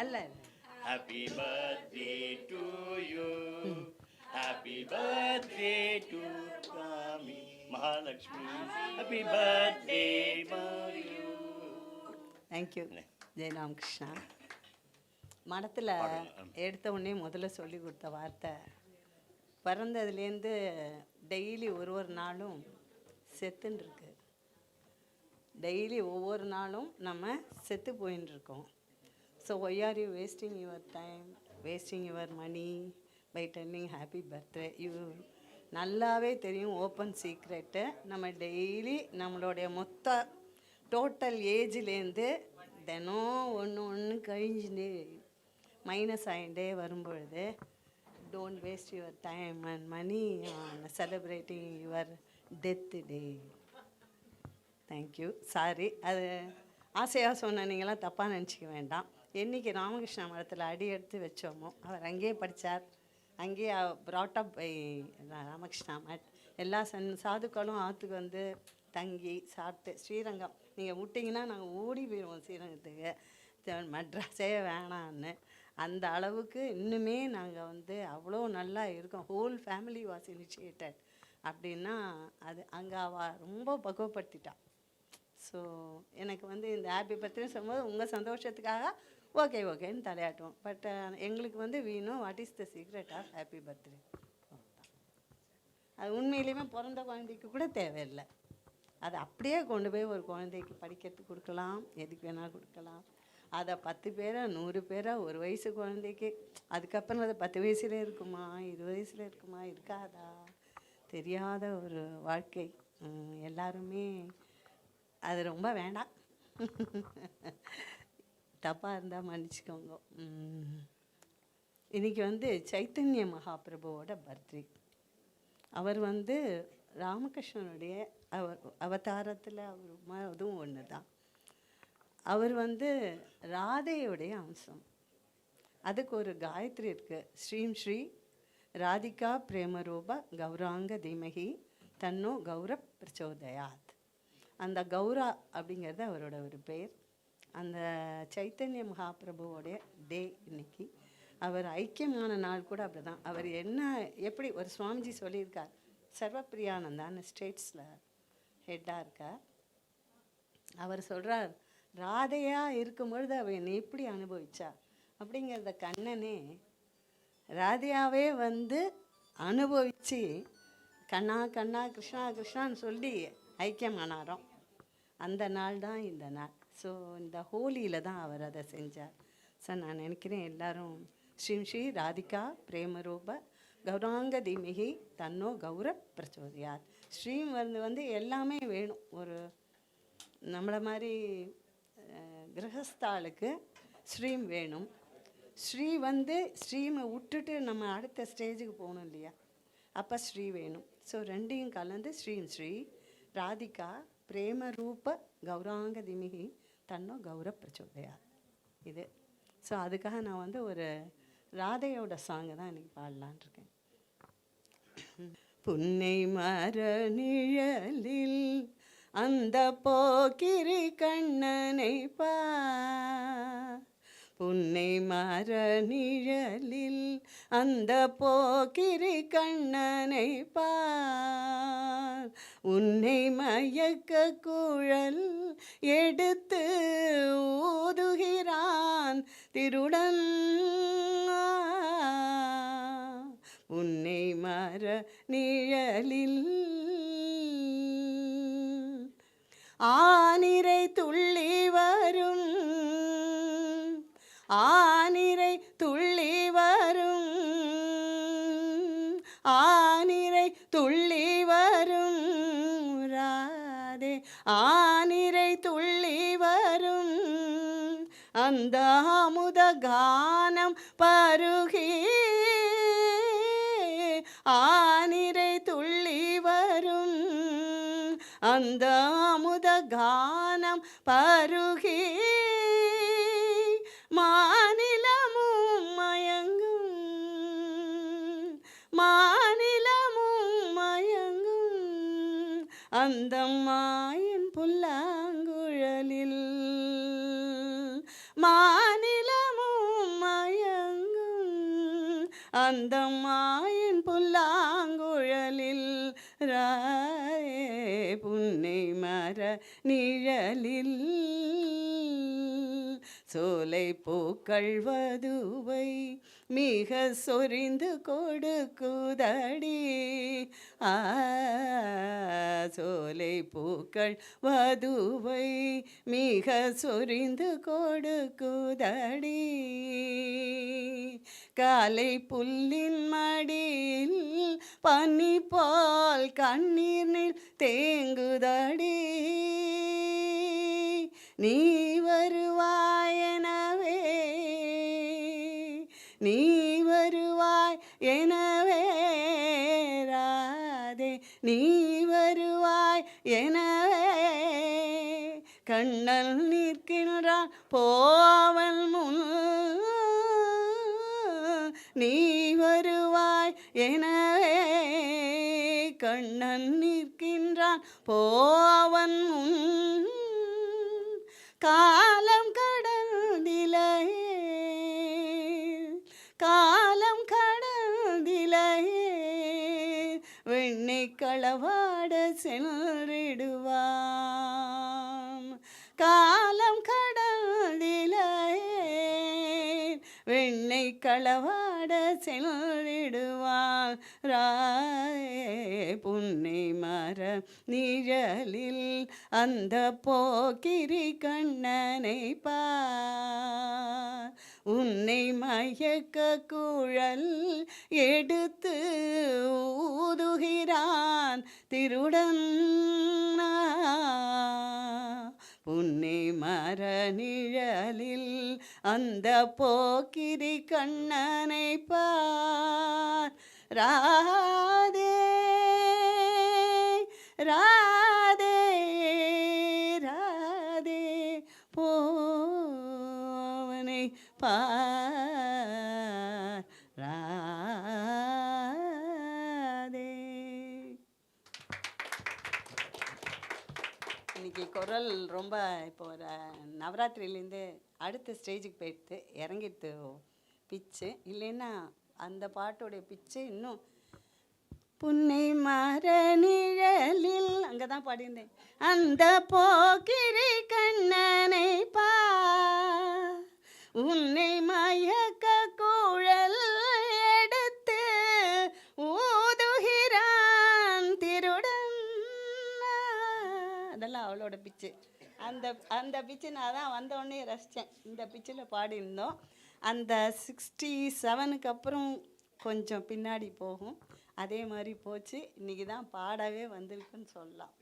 அல்ல. Happy birthday to you. Happy birthday to Kami Mahalakshmi. Happy birthday to you. Thank you. Jai Ramakrishna. மடத்தில் எடுத்த உடனே முதல்ல சொல்லி கொடுத்த வார்த்தை, பிறந்ததுலேருந்து டெய்லி ஒரு நாளும் செத்துன்னு இருக்கு. டெய்லி ஒவ்வொரு நாளும் நம்ம செத்து போயின்னு இருக்கோம். So why are you wasting your time, wasting your money by telling happy birthday? You நல்லாவே தெரியும், ஓப்பன் சீக்ரெட்டு. நம்ம டெய்லி நம்மளுடைய மொத்த டோட்டல் ஏஜ்லேருந்து தினம் ஒன்று கழிஞ்சுட்டே மைனஸ் ஆகிட்டே வரும்பொழுது, don't waste your time and money on celebrating your death day. Thank you. Sorry, அது ஆசையாக சொன்ன நீங்களாம் தப்பாக நினச்சிக்க வேண்டாம். என்றைக்கு ராமகிருஷ்ணா மடத்தில் அடி எடுத்து வச்சோமோ, அவர் அங்கேயே படித்தார், அங்கேயே ப்ராட்டப் பை ராமகிருஷ்ணா மட். எல்லா சாதுக்களும் ஆற்றுக்கு வந்து தங்கி சாப்பிட்டு, ஸ்ரீரங்கம் நீங்கள் விட்டிங்கன்னா நாங்கள் ஓடி போயிடுவோம் ஸ்ரீரங்கத்துக்கு, மெட்ராஸே வேணான்னு. அந்த அளவுக்கு இன்னுமே நாங்கள் வந்து அவ்வளோ நல்லா இருக்கோம். ஹோல் ஃபேமிலி வாஸ் இனிஷியேட்டட் அப்படின்னா அது அங்கே அவள் ரொம்ப பக்குவப்படுத்திட்டான். ஸோ எனக்கு வந்து இந்த ஹாப்பி பர்த்டே சொல்லும்போது உங்கள் சந்தோஷத்துக்காக ஓகேன்னு தலையாட்டுவோம். பட் எங்களுக்கு வந்து வீணும் what is the secret of happy birthday. அது உண்மையிலேயுமே பிறந்த குழந்தைக்கு கூட தேவையில்லை. அதை அப்படியே கொண்டு போய் ஒரு குழந்தைக்கு படிக்கிறதுக்கு கொடுக்கலாம், எதுக்கு வேணால் கொடுக்கலாம். அதை 10 பேரா 100 பேரா ஒரு வயசு குழந்தைக்கு, அதுக்கப்புறம் அது 10 வயசுல இருக்குமா 20 வயசுல இருக்குமா இருக்காதா தெரியாத ஒரு வாழ்க்கை. எல்லாருமே அது ரொம்ப வேண்டாம். தப்பாக இருந்தால் மன்னிச்சுக்கோங்க. இன்றைக்கி வந்து சைத்தன்ய மகாபிரபுவோட பர்த்டே. அவர் வந்து ராமகிருஷ்ணனுடைய அவதாரத்தில் அவர் அதுவும் ஒன்று தான். அவர் வந்து ராதையுடைய அம்சம். அதுக்கு ஒரு காயத்ரி இருக்குது, ஸ்ரீம் ஸ்ரீ ராதிகா பிரேமரூப கௌராங்க தீமகி தன்னோ கௌர பிரச்சோதயாத். அந்த கௌரா அப்படிங்கிறது அவரோட ஒரு பேர். அந்த சைத்தன்ய மகாபிரபுவோடைய டே இன்னைக்கு. அவர் ஐக்கியமான நாள் கூட அப்படி தான். அவர் என்ன எப்படி ஒரு சுவாமிஜி சொல்லியிருக்கார், சர்வப்பிரியானந்தான்னு ஸ்டேட்ஸில் ஹெட்டாக இருக்கார். அவர் சொல்கிறார், ராதையாக இருக்கும்பொழுது அவள் என்னை எப்படி அனுபவிச்சா அப்படிங்கிறத கண்ணனே ராதையாவே வந்து அனுபவித்து கண்ணா கண்ணா கிருஷ்ணா கிருஷ்ணான்னு சொல்லி ஐக்கியமானாரோம். அந்த நாள் தான் இந்த நாள். ஸோ இந்த ஹோலியில் தான் அவர் அதை செஞ்சார். ஸோ நான் நினைக்கிறேன் எல்லோரும் ஸ்ரீம் ஸ்ரீ ராதிகா பிரேமரூப கௌராங்க தீமிகி தன்னோ கௌர பிரச்சோதயாத். ஸ்ரீம் வந்து எல்லாமே வேணும். ஒரு நம்மளை மாதிரி கிரகஸ்தாளுக்கு ஸ்ரீம் வேணும். ஸ்ரீ வந்து ஸ்ரீமை விட்டுட்டு நம்ம அடுத்த ஸ்டேஜுக்கு போகணும் இல்லையா, அப்போ ஸ்ரீ வேணும். ஸோ ரெண்டையும் கலந்து ஸ்ரீம் ஸ்ரீ ராதிகா பிரேமரூப கௌராங்க திமிகி தன்னோ கௌர பிரச்சோதயா இது. ஸோ அதுக்காக நான் வந்து ஒரு ராதையோட சாங்கை தான் இன்றைக்கி பாடலான் இருக்கேன். புன்னை மர நிழலில் அந்த போக்கிரி கண்ணனை பார், புன்னை மர நிழலில் அந்த போக்கிரி கண்ணனை பார், உன்னை மயக்க குழல் எடுத்து ஊதுகிறான் திருடன், உன்னை மர நிழலில் ஆனிரை துள்ளி வரும், ஆனிரை துள்ளி வரும், ஆனிரை துள்ளி வரும் ராதே, ஆனிரை துள்ளி வரும் அந்த அமுத கானம் பருகி, ஆனிரை துள்ளி வரும் அந்த அமுத கானம் பருகி, மாநிலமும் மயங்கும், மாநிலமும் மயங்கும் அந்த மாயன் புல்லாங்குழலில், மாநிலமும் மந்தமாயன் புல்லாங்குழலில் ராயே புன்னை மர நிழலில் சோலை பூக்கள் வதுவை மிக சொரிந்து கொடுக்குதடி சோலை பூக்கள் வதுவை மிக சொரிந்து கொடுக்குதடி காலை புல்லின் மடியில் பனி போல் கண்ணீர் தேங்குதடி நீ வருவாயெனவே நீ வருவாய் எனவே ராதே நீ வருவாய் எனவே கண்ணல் நிற்கின்றான் போவன் முன் நீ வருவாய் எனவே கண்ணன் நிற்கின்றான் போவன் முன் காலம் கடந்திலையே காலம் கடந்திலையே வெண்ணை களவாட சென்றிடுவான் காலம் கடந்திலையே வெண்ணை களவாட சென்றிடுவான் ராயே புன்னை மர நிழலில் அந்த போக்கிரி கண்ணனை பார் உன்னை மயக்க குழல் எடுத்து ஊதுகிறான் திருடன் புன்னை மர நிழலில் அந்த போக்கிரி கண்ணனை பார் ராதே ராதே ராதே போவனை பார் ராதே. இன்னைக்கு குரல் ரொம்ப இப்போ ஒரு நவராத்திரியிலேருந்து அடுத்த ஸ்டேஜுக்கு போயிட்டு இறங்கிட்டு பிச்சு இல்லைன்னா அந்த பாட்டோடைய பிச்சு இன்னும் புன்னை மர நிழலில் அங்கே தான் பாடியிருந்தேன் அந்த போக்கிரி கண்ணனை பார் உன்னை மயக்க குழல் எடுத்து ஊதுகிறான் திருடன் அதெல்லாம் அவளோட பிச்சு அந்த அந்த பிச்சு நான் தான் வந்தோடனே ரசித்தேன் இந்த பிச்சில் பாடியிருந்தோம் அந்த 67க்கு அப்புறம் கொஞ்சம் பின்னாடி போகும் அதே மாதிரி போச்சு இன்றைக்கி தான் பாடவே வந்திருக்குன்னு சொல்லலாம்